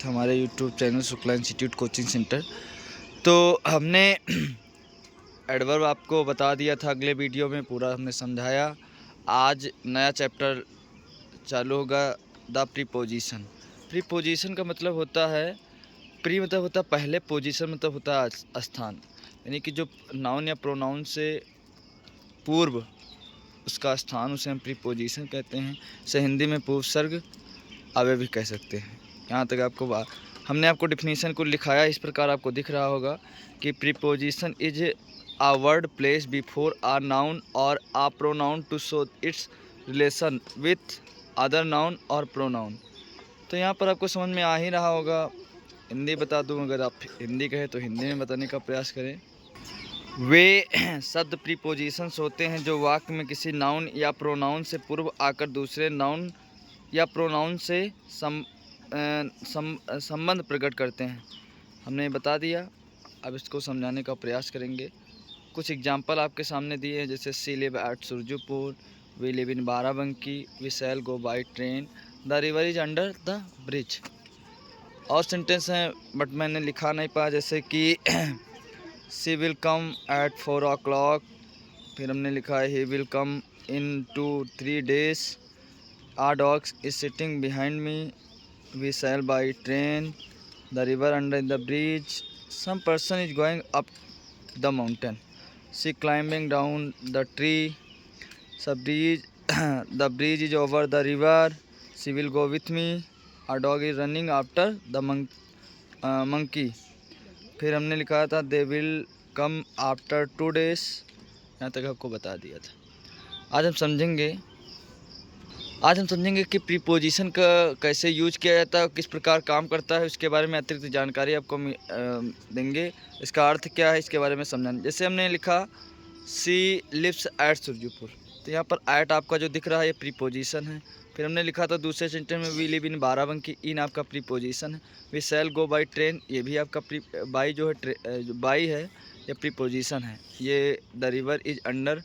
हमारे YouTube channel Shukla institute coaching centre. तो हमने एडवर्ब आपको बता दिया था, अगले वीडियो में पूरा हमने समझाया। आज नया चैप्टर चालू होगा, द प्रीपोजिशन। प्रीपोजिशन का मतलब होता है, प्री मतलब होता है पहले, पोजीशन मतलब होता है स्थान, यानी कि जो नाउन या प्रोनाउन से पूर्व उसका स्थान, उसे हम प्रीपोजिशन कहते हैं। इसे हिंदी में पूर्वसर्ग अव्यय भी कह सकते हैं। यहाँ तक आपको हमने आपको डिफिनीशन को लिखाया, इस प्रकार आपको दिख रहा होगा कि preposition is a word place before a noun और a pronoun to show its relation with other noun और प्रोनाउन। तो यहाँ पर आपको समझ में आ ही रहा होगा। हिंदी बता दूँ, अगर आप हिंदी कहें तो हिंदी में बताने का प्रयास करें। वे शब्द प्रीपोजिशंस होते हैं जो वाक्य में किसी नाउन या प्रोनाउन से पूर्व आकर दूसरे नाउन या प्रोनाउन से संबंध प्रकट करते हैं। हमने बता दिया, अब इसको समझाने का प्रयास करेंगे। कुछ एग्जांपल आपके सामने दिए हैं, जैसे see live at Surajpur, we live in Barabanki, we shall go by train, the river is under the bridge. और सेंटेंस हैं बट मैंने लिखा नहीं पाया, जैसे कि सी विल कम एट 4 o'clock, फिर हमने लिखा है he will come in 2-3 days, our dog is sitting behind me, we sail by train, the river under the bridge, some person is going up the mountain, she climbing down the tree, the bridge the bridge is over the river, she will go with me, our dog is running after the monkey। फिर हमने लिखा था they will come after 2 days। यहाँ तक आपको बता दिया था। आज हम समझेंगे कि प्रीपोजिशन का कैसे यूज किया जाता है, किस प्रकार काम करता है, उसके बारे में अतिरिक्त जानकारी आपको देंगे। इसका अर्थ क्या है, इसके बारे में समझाएंगे। जैसे हमने लिखा सी लिव्स एट सुरजपुर, तो यहाँ पर एट आपका जो दिख रहा है ये प्रीपोजिशन है। फिर हमने लिखा था दूसरे सेंटेंस में we live in Barabanki, in आपका प्रीपोजिशन है। We shall go by train, ये भी आपका बाई जो है बाई है ये प्रीपोजिशन है। ये the river is under,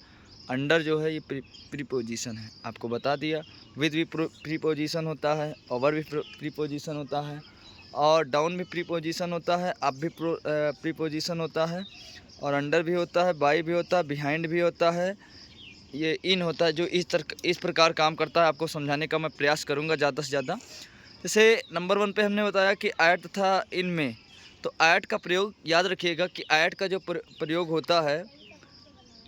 under जो है ये प्रीपोजिशन है, आपको बता दिया। विद भी प्रीपोजिशन होता है, ओवर भी प्रीपोजिशन होता है, और डाउन भी प्रीपोजिशन होता है, अप भी प्रीपोजिशन होता है, और अंडर भी होता है, बाई भी होता है, बिहाइंड भी होता है, ये इन होता है। जो इस प्रकार काम करता है आपको समझाने का मैं प्रयास करूँगा ज़्यादा से ज़्यादा। जैसे नंबर 1 पे हमने बताया कि ऐट तथा इन में, तो ऐट का प्रयोग याद रखिएगा कि ऐट का जो प्रयोग होता है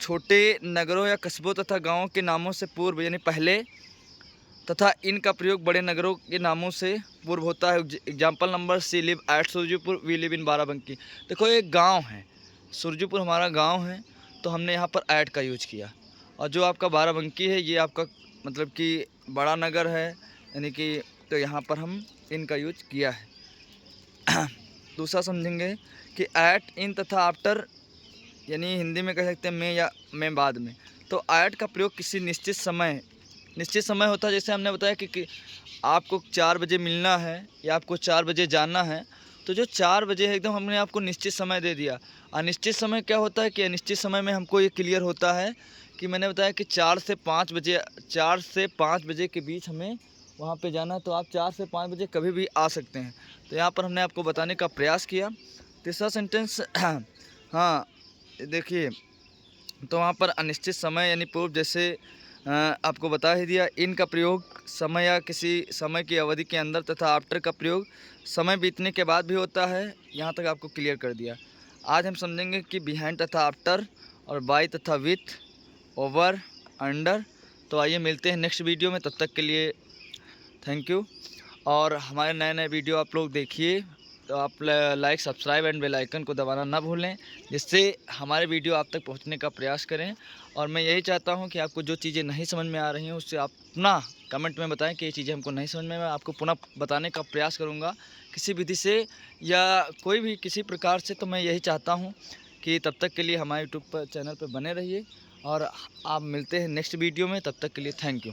छोटे नगरों या कस्बों तथा गाँवों के नामों से पूर्व यानी पहले, तथा इनका प्रयोग बड़े नगरों के नामों से पूर्व होता है। Example number C live at Surajpur, we live in Barabanki. देखो एक गांव है, सुरजपुर हमारा गांव है, तो हमने यहाँ पर ऐट का यूज किया। और जो आपका बाराबंकी है ये आपका मतलब कि बड़ा नगर है, यानी कि तो यहाँ पर हम इनका यूज किया है। दूसरा समझेंगे कि ऐट, इन तथा आफ्टर, यानी हिंदी में कह सकते हैं में या में बाद में। तो ऐट का प्रयोग किसी निश्चित समय होता है। जैसे हमने बताया कि आपको 4 बजे मिलना है या आपको 4 बजे जाना है, तो जो 4 बजे है एकदम हमने आपको निश्चित समय दे दिया। अनिश्चित समय क्या होता है कि अनिश्चित समय में हमको ये क्लियर होता है कि मैंने बताया कि 4 से 5 बजे के बीच हमें वहाँ पे जाना है, तो आप 4 से 5 बजे कभी भी आ सकते हैं। तो यहाँ पर हमने आपको बताने का प्रयास किया। तीसरा सेंटेंस हाँ देखिए, तो वहाँ पर अनिश्चित समय यानी पूर्व, जैसे आपको बता ही दिया। इन का प्रयोग समय या किसी समय की अवधि के अंदर तथा आफ्टर का प्रयोग समय बीतने के बाद भी होता है। यहाँ तक आपको क्लियर कर दिया। आज हम समझेंगे कि बिहाइंड तथा आफ्टर, और बाय तथा विथ, ओवर, अंडर। तो आइए मिलते हैं नेक्स्ट वीडियो में, तब तक के लिए थैंक यू। और हमारे नए नए वीडियो आप लोग देखिए, तो आप like, subscribe and bell icon को दबाना ना भूलें, जिससे हमारे वीडियो आप तक पहुंचने का प्रयास करें। और मैं यही चाहता हूं कि आपको जो चीज़ें नहीं समझ में आ रही हैं उससे आप पुनः कमेंट में बताएं कि ये चीज़ें हमको नहीं समझ में, मैं आपको पुनः बताने का प्रयास करूंगा किसी विधि से या कोई भी किसी प्रकार से। तो मैं यही चाहता हूँ कि तब तक के लिए हमारे यूट्यूब चैनल पर बने रहिए, और आप मिलते हैं नेक्स्ट वीडियो में। तब तक के लिए थैंक यू।